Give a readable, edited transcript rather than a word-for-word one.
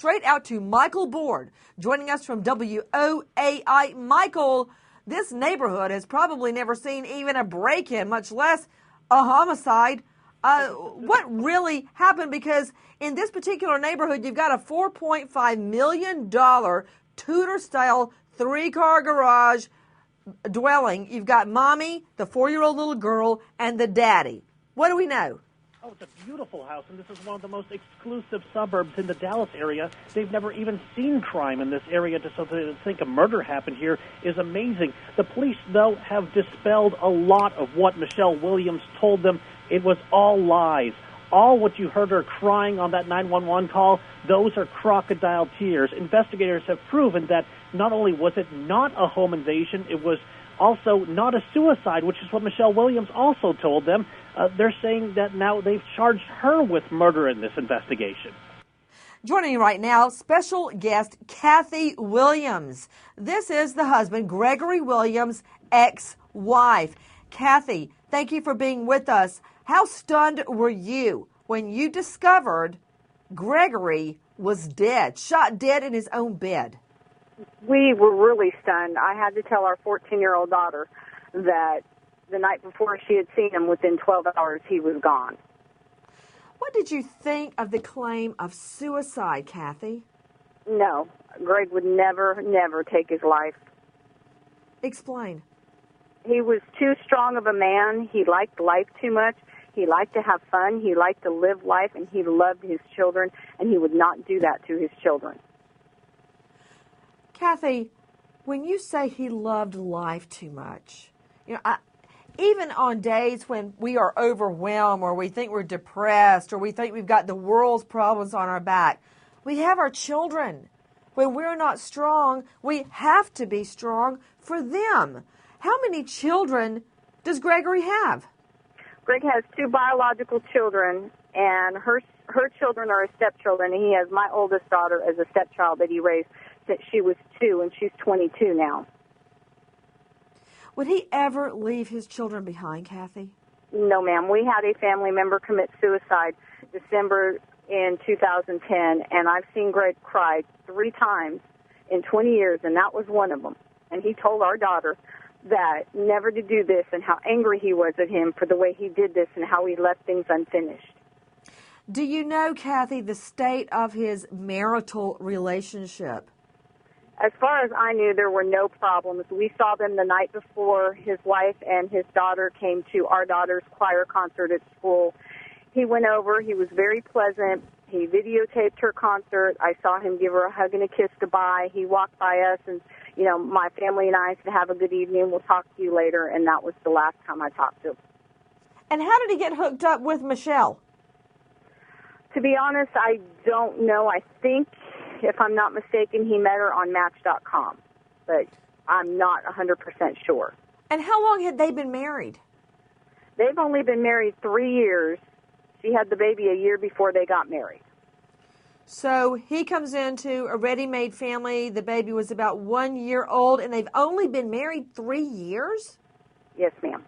straight out to Michael Board, joining us from WOAI. Michael, this neighborhood has probably never seen even a break-in, much less a homicide. What really happened? Because in this particular neighborhood, you've got a $4.5 million Tudor-style three-car garage dwelling. You've got mommy, the 4-year-old little girl, and the daddy. What do we know? Oh, it's a beautiful house, and this is one of the most exclusive suburbs in the Dallas area. They've never even seen crime in this area, so to think a murder happened here is amazing. The police, though, have dispelled a lot of what Michelle Williams told them. It was all lies. All what you heard her crying on that 911 call, those are crocodile tears. Investigators have proven that not only was it not a home invasion, it was also not a suicide, which is what Michelle Williams also told them. They're saying that now they've charged her with murder in this investigation. Joining me right now, special guest Kathy Williams. This is the husband, Gregory Williams' ex-wife. Kathy, thank you for being with us. How stunned were you when you discovered Gregory was dead, shot dead in his own bed? We were really stunned. I had to tell our 14-year-old daughter that the night before she had seen him, within 12 hours, he was gone. What did you think of the claim of suicide, Kathy? No, Greg would never take his life. Explain. He was too strong of a man. He liked life too much. He liked to have fun. He liked to live life, and he loved his children, and he would not do that to his children. Kathy, when you say he loved life too much, even on days when we are overwhelmed or we think we're depressed or we think we've got the world's problems on our back, we have our children. When we're not strong, we have to be strong for them. How many children does Gregory have? Greg has 2 biological children, and her children are his stepchildren, and he has my oldest daughter as a stepchild that he raised since she was 2, and she's 22 now. Would he ever leave his children behind, Kathy? No, ma'am. We had a family member commit suicide December in 2010, and I've seen Greg cry 3 times in 20 years, and that was one of them. And he told our daughter that never to do this and how angry he was at him for the way he did this and how he left things unfinished. Do you know, Kathy, the state of his marital relationship? As far as I knew, there were no problems. We saw them the night before his wife and his daughter came to our daughter's choir concert at school. He went over. He was very pleasant. He videotaped her concert. I saw him give her a hug and a kiss goodbye. He walked by us and, my family and I said, have a good evening. We'll talk to you later. And that was the last time I talked to him. And how did he get hooked up with Michelle? To be honest, I don't know. I think, if I'm not mistaken, he met her on Match.com, but I'm not 100% sure. And how long had they been married? They've only been married 3 years. She had the baby a year before they got married. So he comes into a ready-made family. The baby was about 1 year old, and they've only been married 3 years? Yes, ma'am.